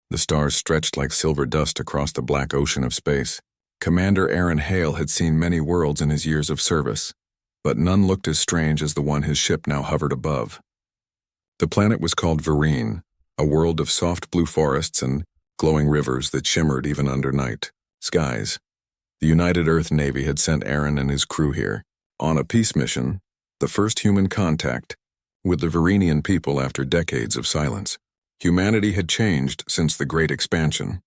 The stars stretched like silver dust across the black ocean of space. Commander Aaron Hale had seen many worlds in his years of service, but none looked as strange as the one his ship now hovered above. The planet was called Vereen, a world of soft blue forests and glowing rivers that shimmered even under night skies. The United Earth Navy had sent Aaron and his crew here, on a peace mission, the first human contact with the Vereenian people after decades of silence. Humanity had changed since the Great Expansion.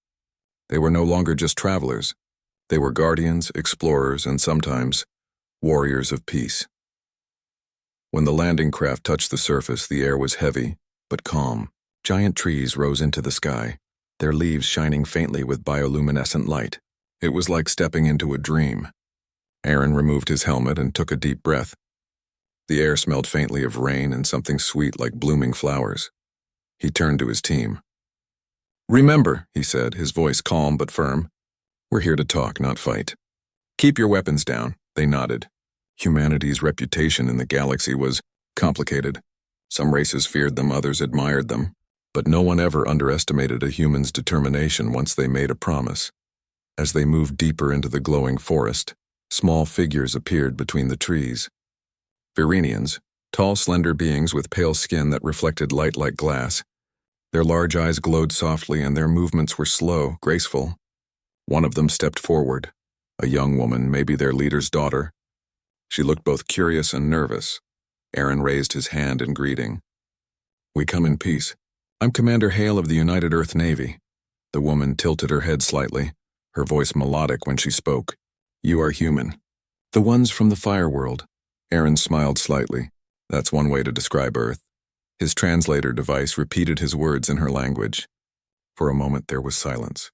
They were no longer just travelers. They were guardians, explorers, and sometimes warriors of peace. When the landing craft touched the surface, the air was heavy, but calm. Giant trees rose into the sky, their leaves shining faintly with bioluminescent light. It was like stepping into a dream. Aaron removed his helmet and took a deep breath. The air smelled faintly of rain and something sweet like blooming flowers. He turned to his team. "Remember," he said, his voice calm but firm, "we're here to talk, not fight. Keep your weapons down." They nodded. Humanity's reputation in the galaxy was complicated. Some races feared them, others admired them, but no one ever underestimated a human's determination once they made a promise. As they moved deeper into the glowing forest, small figures appeared between the trees. Vereenians, tall, slender beings with pale skin that reflected light like glass. Their large eyes glowed softly and their movements were slow, graceful. One of them stepped forward, a young woman, maybe their leader's daughter. She looked both curious and nervous. Aaron raised his hand in greeting. "We come in peace. I'm Commander Hale of the United Earth Navy." The woman tilted her head slightly, her voice melodic when she spoke. "You are human. The ones from the fire world." Aaron smiled slightly. That's one way to describe Earth. His translator device repeated his words in her language. For a moment there was silence.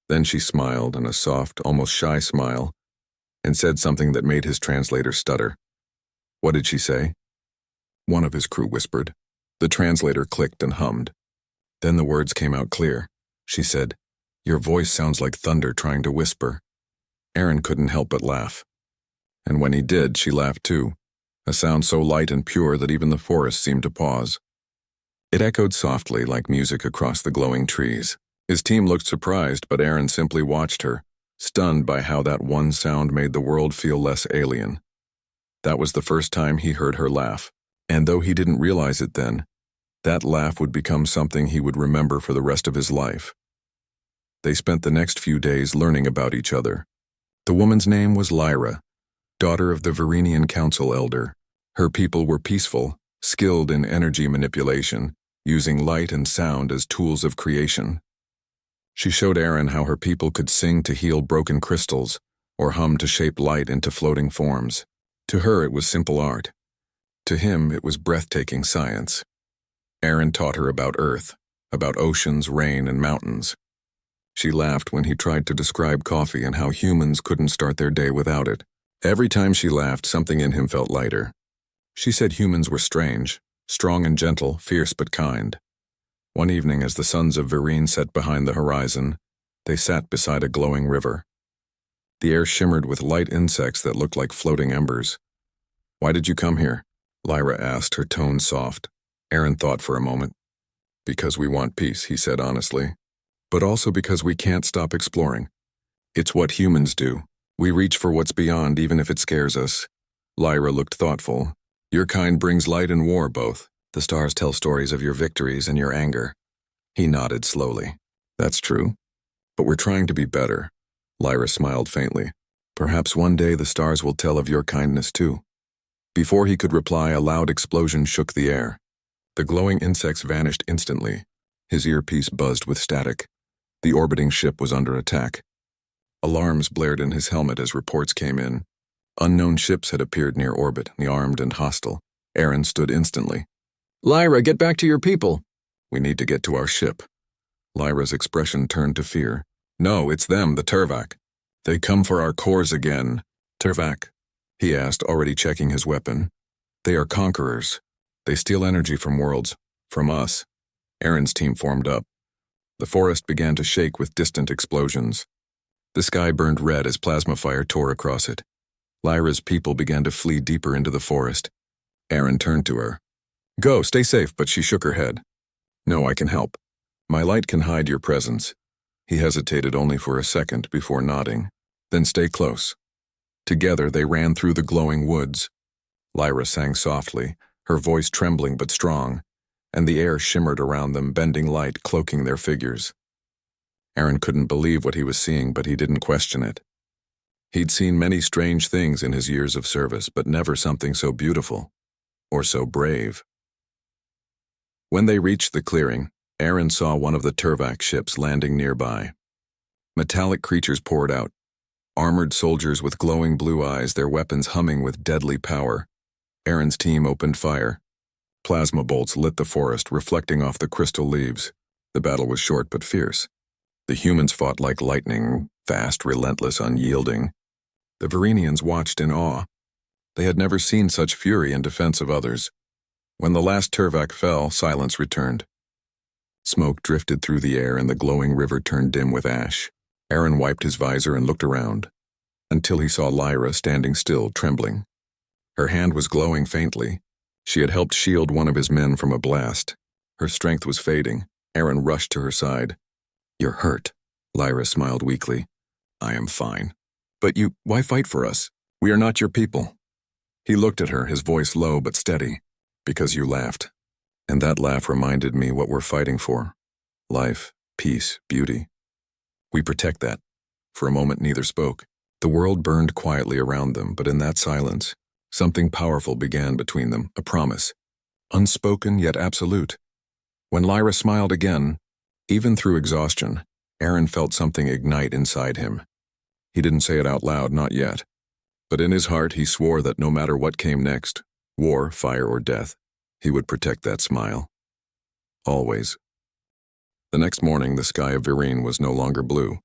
Then she smiled, in a soft, almost shy smile, and said something that made his translator stutter. "What did she say?" One of his crew whispered. The translator clicked and hummed. Then the words came out clear. She said, "Your voice sounds like thunder trying to whisper." Aaron couldn't help but laugh. And when he did, she laughed too, a sound so light and pure that even the forest seemed to pause. It echoed softly like music across the glowing trees. His team looked surprised, but Aaron simply watched her, stunned by how that one sound made the world feel less alien. That was the first time he heard her laugh, and though he didn't realize it then, that laugh would become something he would remember for the rest of his life. They spent the next few days learning about each other. The woman's name was Lyra, daughter of the Vereenian Council Elder. Her people were peaceful, skilled in energy manipulation, using light and sound as tools of creation. She showed Aaron how her people could sing to heal broken crystals, or hum to shape light into floating forms. To her it was simple art. To him it was breathtaking science. Aaron taught her about Earth, about oceans, rain, and mountains. She laughed when he tried to describe coffee and how humans couldn't start their day without it. Every time she laughed, something in him felt lighter. She said humans were strange, strong and gentle, fierce but kind. One evening, as the suns of Vereen set behind the horizon, they sat beside a glowing river. The air shimmered with light insects that looked like floating embers. "Why did you come here?" Lyra asked, her tone soft. Aaron thought for a moment. "Because we want peace," he said honestly. "But also because we can't stop exploring. It's what humans do. We reach for what's beyond, even if it scares us." Lyra looked thoughtful. "Your kind brings light and war both. The stars tell stories of your victories and your anger." He nodded slowly. "That's true. But we're trying to be better." Lyra smiled faintly. "Perhaps one day the stars will tell of your kindness too." Before he could reply, a loud explosion shook the air. The glowing insects vanished instantly. His earpiece buzzed with static. The orbiting ship was under attack. Alarms blared in his helmet as reports came in. Unknown ships had appeared near orbit, armed and hostile. Aaron stood instantly. "Lyra, get back to your people." "We need to get to our ship." Lyra's expression turned to fear. "No, it's them, the Turvak. They come for our cores again." "Turvak?" he asked, already checking his weapon. "They are conquerors. They steal energy from worlds. From us." Aaron's team formed up. The forest began to shake with distant explosions. The sky burned red as plasma fire tore across it. Lyra's people began to flee deeper into the forest. Aaron turned to her. "Go, stay safe," but she shook her head. "No, I can help." My light can hide your presence. He hesitated only for a second before nodding. Then stay close. Together they ran through the glowing woods. Lyra sang softly, her voice trembling but strong, and the air shimmered around them, bending light, cloaking their figures. Aaron couldn't believe what he was seeing, but he didn't question it. He'd seen many strange things in his years of service, but never something so beautiful, or so brave. When they reached the clearing, Aaron saw one of the Turvac ships landing nearby. Metallic creatures poured out, armored soldiers with glowing blue eyes, their weapons humming with deadly power. Aaron's team opened fire. Plasma bolts lit the forest, reflecting off the crystal leaves. The battle was short but fierce. The humans fought like lightning, fast, relentless, unyielding. The Verenians watched in awe. They had never seen such fury in defense of others. When the last Turvac fell, silence returned. Smoke drifted through the air and the glowing river turned dim with ash. Aaron wiped his visor and looked around, until he saw Lyra standing still, trembling. Her hand was glowing faintly. She had helped shield one of his men from a blast. Her strength was fading. Aaron rushed to her side. "You're hurt," Lyra smiled weakly. "I am fine. But why fight for us? We are not your people." He looked at her, his voice low but steady. "Because you laughed. And that laugh reminded me what we're fighting for. Life, peace, beauty. We protect that." For a moment neither spoke. The world burned quietly around them, but in that silence, something powerful began between them, a promise. Unspoken yet absolute. When Lyra smiled again, even through exhaustion, Aaron felt something ignite inside him. He didn't say it out loud, not yet. But in his heart he swore that no matter what came next, war, fire, or death, he would protect that smile. Always. The next morning the sky of Vereen was no longer blue.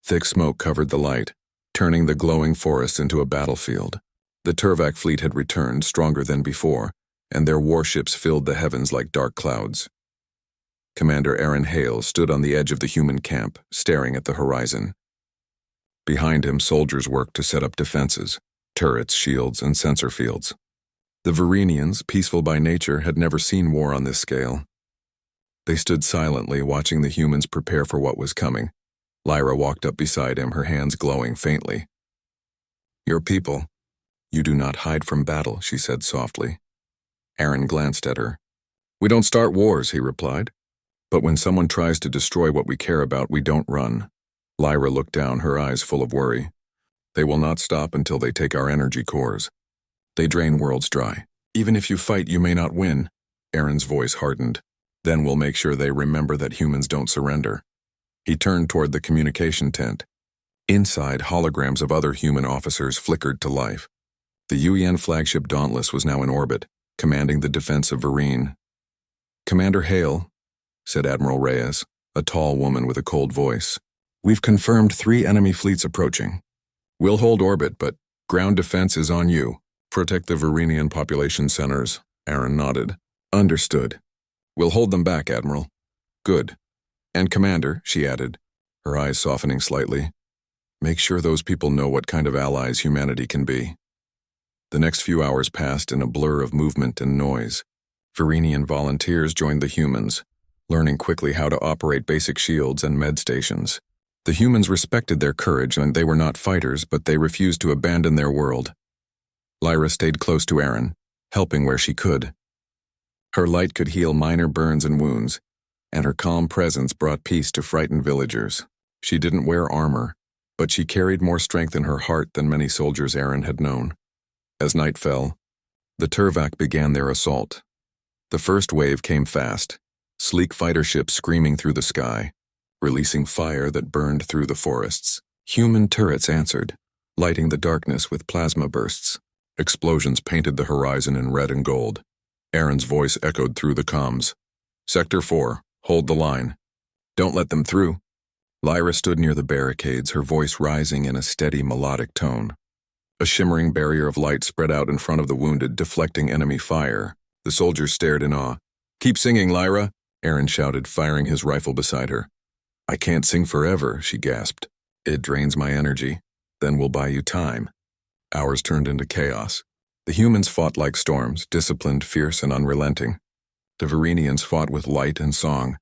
Thick smoke covered the light, turning the glowing forest into a battlefield. The Turvac fleet had returned, stronger than before, and their warships filled the heavens like dark clouds. Commander Aaron Hale stood on the edge of the human camp, staring at the horizon. Behind him, soldiers worked to set up defenses, turrets, shields, and sensor fields. The Verenians, peaceful by nature, had never seen war on this scale. They stood silently, watching the humans prepare for what was coming. Lyra walked up beside him, her hands glowing faintly. "Your people. You do not hide from battle," she said softly. Aaron glanced at her. "We don't start wars," he replied. "But when someone tries to destroy what we care about, we don't run." Lyra looked down, her eyes full of worry. "They will not stop until they take our energy cores. They drain worlds dry. Even if you fight, you may not win." Aaron's voice hardened. "Then we'll make sure they remember that humans don't surrender." He turned toward the communication tent. Inside, holograms of other human officers flickered to life. The UN flagship Dauntless was now in orbit, commanding the defense of Vereen. "Commander Hale," said Admiral Reyes, a tall woman with a cold voice. "We've confirmed 3 enemy fleets approaching. We'll hold orbit, but ground defense is on you. Protect the Verenian population centers." Aaron nodded. "Understood. We'll hold them back, Admiral." "Good. And Commander," she added, her eyes softening slightly, "make sure those people know what kind of allies humanity can be." The next few hours passed in a blur of movement and noise. Verenian volunteers joined the humans, learning quickly how to operate basic shields and med stations. The humans respected their courage, and they were not fighters, but they refused to abandon their world. Lyra stayed close to Aaron, helping where she could. Her light could heal minor burns and wounds, and her calm presence brought peace to frightened villagers. She didn't wear armor, but she carried more strength in her heart than many soldiers Aaron had known. As night fell, the Turvac began their assault. The first wave came fast, sleek fighter ships screaming through the sky, releasing fire that burned through the forests. Human turrets answered, lighting the darkness with plasma bursts. Explosions painted the horizon in red and gold. Aaron's voice echoed through the comms. "Sector 4, hold the line. Don't let them through." Lyra stood near the barricades, her voice rising in a steady, melodic tone. A shimmering barrier of light spread out in front of the wounded, deflecting enemy fire. The soldiers stared in awe. "Keep singing, Lyra," Aaron shouted, firing his rifle beside her. "I can't sing forever," she gasped. "It drains my energy. Then we'll buy you time." Hours turned into chaos. The humans fought like storms, disciplined, fierce, and unrelenting. The Verenians fought with light and song.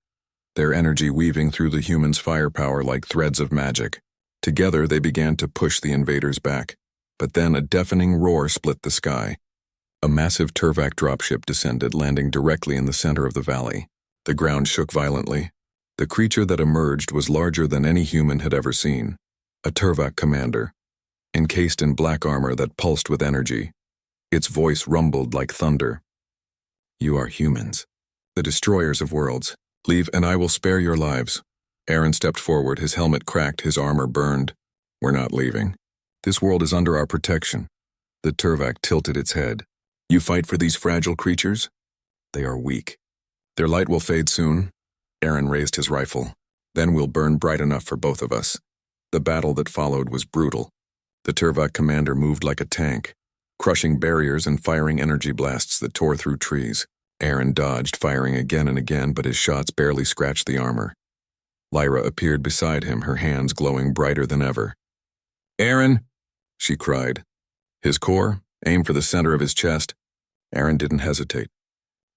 their energy weaving through the humans' firepower like threads of magic. Together they began to push the invaders back, but then a deafening roar split the sky. A massive Turvak dropship descended, landing directly in the center of the valley. The ground shook violently. The creature that emerged was larger than any human had ever seen. A Turvak commander, encased in black armor that pulsed with energy. Its voice rumbled like thunder. "You are humans, the destroyers of worlds. Leave and I will spare your lives." Aaron stepped forward, his helmet cracked, his armor burned. "We're not leaving. This world is under our protection." The Turvak tilted its head. "You fight for these fragile creatures? They are weak. Their light will fade soon." Aaron raised his rifle. "Then we'll burn bright enough for both of us." The battle that followed was brutal. The Turvak commander moved like a tank, crushing barriers and firing energy blasts that tore through trees. Aaron dodged, firing again and again, but his shots barely scratched the armor. Lyra appeared beside him, her hands glowing brighter than ever. "Aaron!" she cried. His core, aimed for the center of his chest. Aaron didn't hesitate.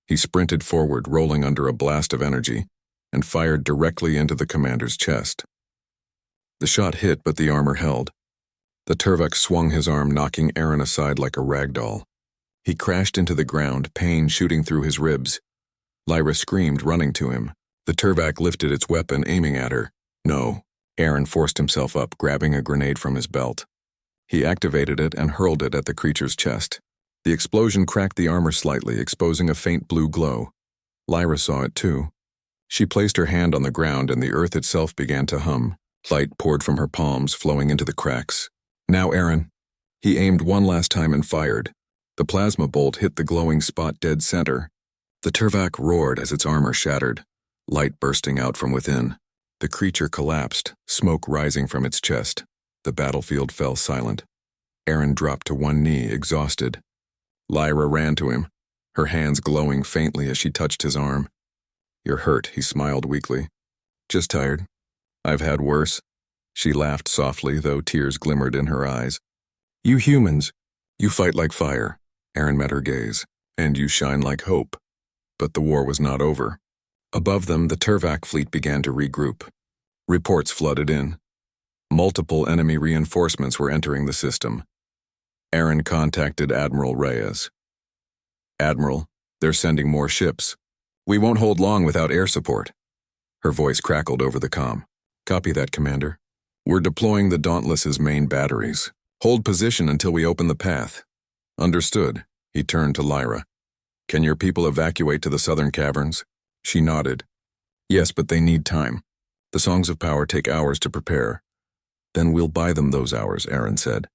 He sprinted forward, rolling under a blast of energy, and fired directly into the commander's chest. The shot hit, but the armor held. The Turvak swung his arm, knocking Aaron aside like a rag doll. He crashed into the ground, pain shooting through his ribs. Lyra screamed, running to him. The Turvak lifted its weapon, aiming at her. "No." Aaron forced himself up, grabbing a grenade from his belt. He activated it and hurled it at the creature's chest. The explosion cracked the armor slightly, exposing a faint blue glow. Lyra saw it too. She placed her hand on the ground and the earth itself began to hum. Light poured from her palms, flowing into the cracks. "Now, Aaron." He aimed one last time and fired. The plasma bolt hit the glowing spot dead center. The Turvak roared as its armor shattered, light bursting out from within. The creature collapsed, smoke rising from its chest. The battlefield fell silent. Aaron dropped to one knee, exhausted. Lyra ran to him, her hands glowing faintly as she touched his arm. "You're hurt," he smiled weakly. "Just tired. I've had worse." She laughed softly, though tears glimmered in her eyes. "You humans, you fight like fire." Aaron met her gaze. "And you shine like hope." But the war was not over. Above them, the Turvak fleet began to regroup. Reports flooded in. Multiple enemy reinforcements were entering the system. Aaron contacted Admiral Reyes. "Admiral, they're sending more ships. We won't hold long without air support." Her voice crackled over the comm. "Copy that, Commander. We're deploying the Dauntless's main batteries. Hold position until we open the path." "Understood." He turned to Lyra. "Can your people evacuate to the southern caverns?" She nodded. "Yes, but they need time. The Songs of Power take hours to prepare." "Then we'll buy them those hours," Aaron said.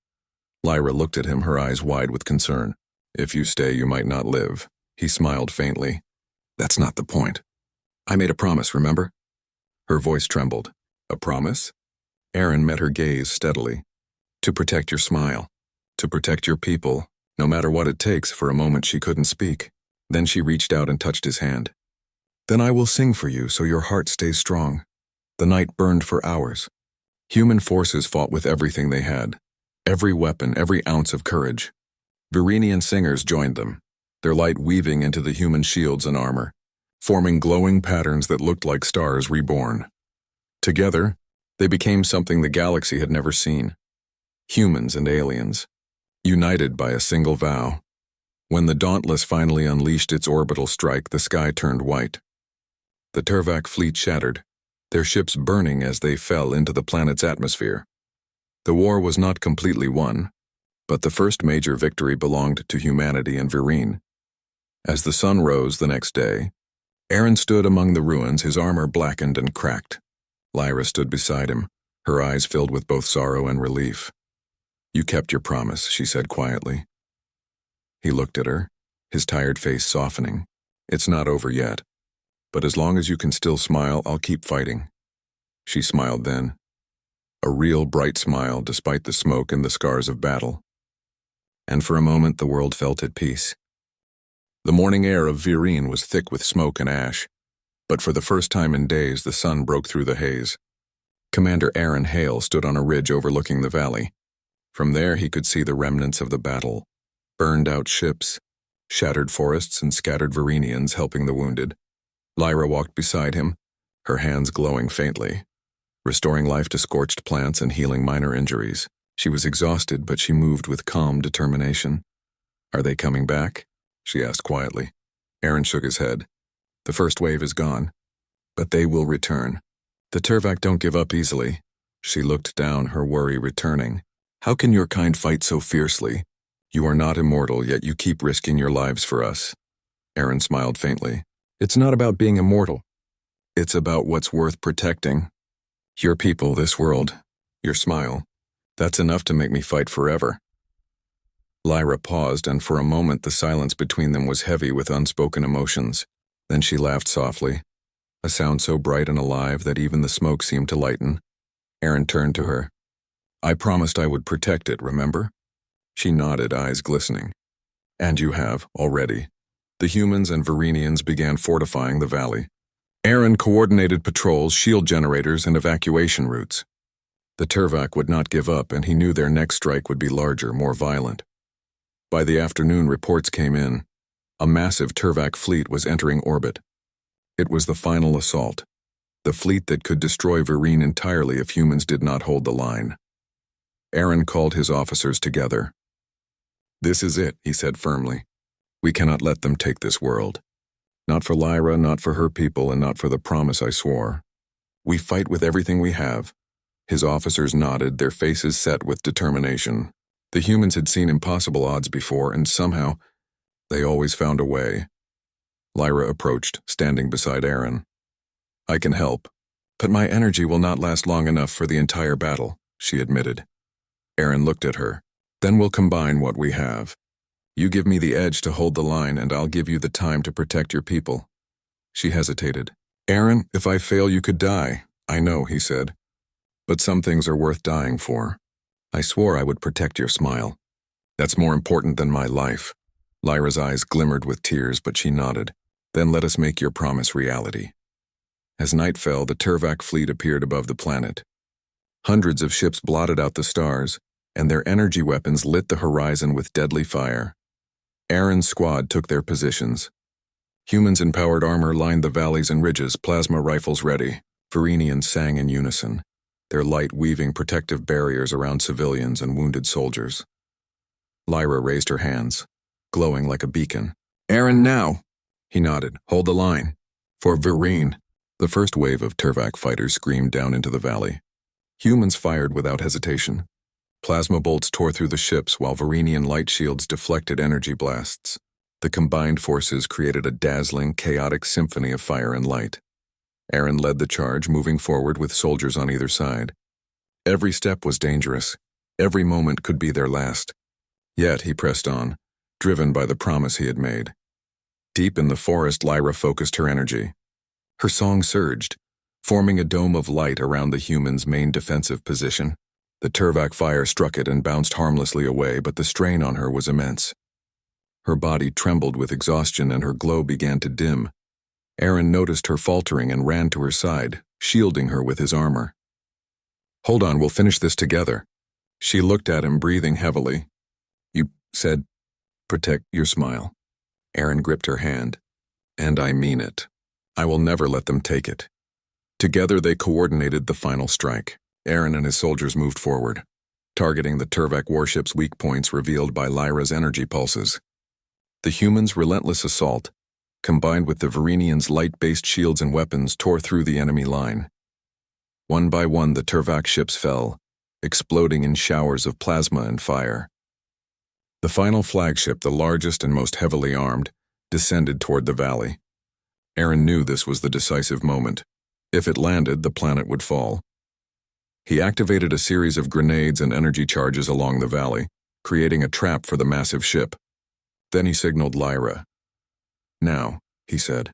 Lyra looked at him, her eyes wide with concern. "If you stay, you might not live." He smiled faintly. "That's not the point. I made a promise, remember?" Her voice trembled. "A promise?" Aaron met her gaze steadily. "To protect your smile. To protect your people, no matter what it takes." For a moment she couldn't speak. Then she reached out and touched his hand. "Then I will sing for you so your heart stays strong." The night burned for hours. Human forces fought with everything they had. Every weapon, every ounce of courage. Virenian singers joined them, their light weaving into the human shields and armor, forming glowing patterns that looked like stars reborn. Together, they became something the galaxy had never seen. Humans and aliens, united by a single vow. When the Dauntless finally unleashed its orbital strike, the sky turned white. The Turvak fleet shattered, their ships burning as they fell into the planet's atmosphere. The war was not completely won, but the first major victory belonged to humanity and Virene. As the sun rose the next day, Aaron stood among the ruins, his armor blackened and cracked. Lyra stood beside him, her eyes filled with both sorrow and relief. "You kept your promise," she said quietly. He looked at her, his tired face softening. "It's not over yet, but as long as you can still smile, I'll keep fighting." She smiled then. A real bright smile despite the smoke and the scars of battle. And for a moment the world felt at peace. The morning air of Virene was thick with smoke and ash, but for the first time in days the sun broke through the haze. Commander Aaron Hale stood on a ridge overlooking the valley. From there he could see the remnants of the battle, burned-out ships, shattered forests and scattered Virenians helping the wounded. Lyra walked beside him, her hands glowing faintly, restoring life to scorched plants and healing minor injuries. She was exhausted, but she moved with calm determination. "Are they coming back?" she asked quietly. Aaron shook his head. "The first wave is gone, but they will return. The Turvak don't give up easily." She looked down, her worry returning. "How can your kind fight so fiercely? You are not immortal, yet you keep risking your lives for us." Aaron smiled faintly. "It's not about being immortal. It's about what's worth protecting. Your people, this world, your smile. That's enough to make me fight forever." Lyra paused, and for a moment the silence between them was heavy with unspoken emotions. Then she laughed softly, a sound so bright and alive that even the smoke seemed to lighten. Aaron turned to her. "I promised I would protect it, remember?" She nodded, eyes glistening. "And you have, already." The humans and Verenians began fortifying the valley. Aaron coordinated patrols, shield generators, and evacuation routes. The Turvak would not give up, and he knew their next strike would be larger, more violent. By the afternoon, reports came in. A massive Turvak fleet was entering orbit. It was the final assault, the fleet that could destroy Vereen entirely if humans did not hold the line. Aaron called his officers together. "This is it," he said firmly. "We cannot let them take this world. Not for Lyra, not for her people, and not for the promise I swore. We fight with everything we have." His officers nodded, their faces set with determination. The humans had seen impossible odds before, and somehow, they always found a way. Lyra approached, standing beside Aaron. "I can help, but my energy will not last long enough for the entire battle," she admitted. Aaron looked at her. "Then we'll combine what we have. You give me the edge to hold the line, and I'll give you the time to protect your people." She hesitated. "Aaron, if I fail, you could die." "I know," he said. "But some things are worth dying for. I swore I would protect your smile. That's more important than my life." Lyra's eyes glimmered with tears, but she nodded. "Then let us make your promise reality." As night fell, the Turvak fleet appeared above the planet. Hundreds of ships blotted out the stars, and their energy weapons lit the horizon with deadly fire. Aaron's squad took their positions. Humans in powered armor lined the valleys and ridges, plasma rifles ready. Verenians sang in unison, their light weaving protective barriers around civilians and wounded soldiers. Lyra raised her hands, glowing like a beacon. "Aaron, now!" He nodded. "Hold the line. For Vereen." The first wave of Turvak fighters screamed down into the valley. Humans fired without hesitation. Plasma bolts tore through the ships while Verenian light shields deflected energy blasts. The combined forces created a dazzling, chaotic symphony of fire and light. Aaron led the charge, moving forward with soldiers on either side. Every step was dangerous. Every moment could be their last. Yet he pressed on, driven by the promise he had made. Deep in the forest, Lyra focused her energy. Her song surged, forming a dome of light around the humans' main defensive position. The Turvak fire struck it and bounced harmlessly away, but the strain on her was immense. Her body trembled with exhaustion and her glow began to dim. Aaron noticed her faltering and ran to her side, shielding her with his armor. "Hold on, we'll finish this together." She looked at him, breathing heavily. "You said, protect your smile." Aaron gripped her hand. "And I mean it. I will never let them take it." Together they coordinated the final strike. Aaron and his soldiers moved forward, targeting the Turvak warship's weak points revealed by Lyra's energy pulses. The humans' relentless assault, combined with the Verenians' light-based shields and weapons, tore through the enemy line. One by one, the Turvak ships fell, exploding in showers of plasma and fire. The final flagship, the largest and most heavily armed, descended toward the valley. Aaron knew this was the decisive moment. If it landed, the planet would fall. He activated a series of grenades and energy charges along the valley, creating a trap for the massive ship. Then he signaled Lyra. "Now," he said.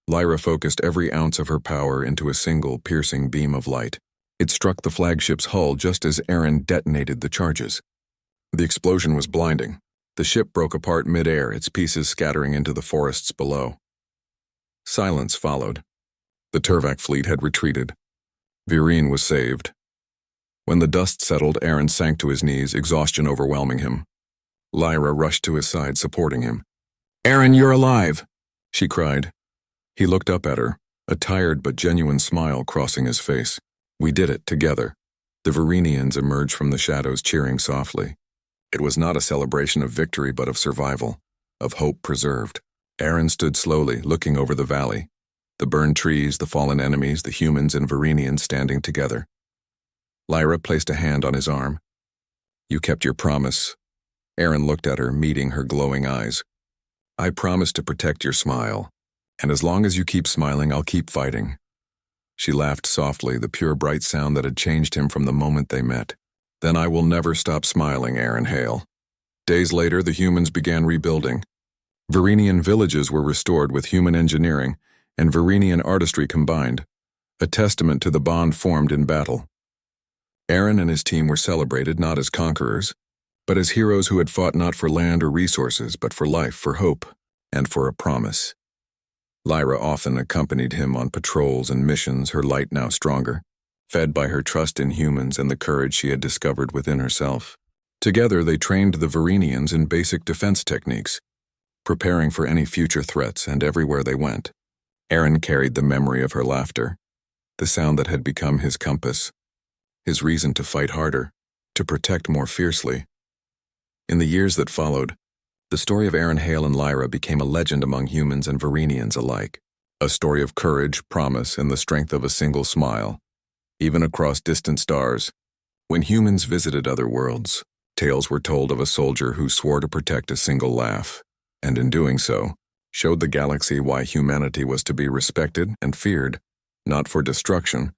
Lyra focused every ounce of her power into a single piercing beam of light. It struck the flagship's hull just as Aaron detonated the charges. The explosion was blinding. The ship broke apart mid-air, its pieces scattering into the forests below. Silence followed. The Turvak fleet had retreated. Vereen was saved. When the dust settled, Aaron sank to his knees, exhaustion overwhelming him. Lyra rushed to his side, supporting him. "Aaron, you're alive!" she cried. He looked up at her, a tired but genuine smile crossing his face. We did it, together. The Verenians emerged from the shadows cheering softly. It was not a celebration of victory but of survival, of hope preserved. Aaron stood slowly, looking over the valley. The burned trees, the fallen enemies, the humans and Verenians standing together. Lyra placed a hand on his arm. You kept your promise. Aaron looked at her, meeting her glowing eyes. I promise to protect your smile. And as long as you keep smiling, I'll keep fighting. She laughed softly, the pure bright sound that had changed him from the moment they met. Then I will never stop smiling, Aaron Hale. Days later, the humans began rebuilding. Verenian villages were restored with human engineering and Verenian artistry combined, a testament to the bond formed in battle. Aaron and his team were celebrated not as conquerors, but as heroes who had fought not for land or resources, but for life, for hope, and for a promise. Lyra often accompanied him on patrols and missions, her light now stronger, fed by her trust in humans and the courage she had discovered within herself. Together they trained the Verenians in basic defense techniques, preparing for any future threats, and everywhere they went, Aaron carried the memory of her laughter, the sound that had become his compass, his reason to fight harder, to protect more fiercely. In the years that followed, the story of Aaron Hale and Lyra became a legend among humans and Verenians alike, a story of courage, promise, and the strength of a single smile. Even across distant stars, when humans visited other worlds, tales were told of a soldier who swore to protect a single laugh, and in doing so, showed the galaxy why humanity was to be respected and feared, not for destruction,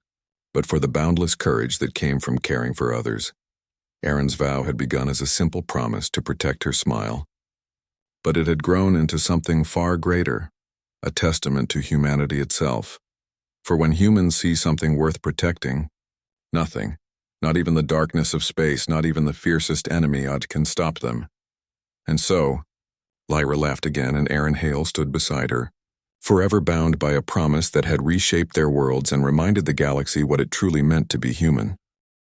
but for the boundless courage that came from caring for others. Aaron's vow had begun as a simple promise to protect her smile, but it had grown into something far greater, a testament to humanity itself. For when humans see something worth protecting, nothing, not even the darkness of space, not even the fiercest enemy can stop them. And so, Lyra laughed again, and Aaron Hale stood beside her, forever bound by a promise that had reshaped their worlds and reminded the galaxy what it truly meant to be human.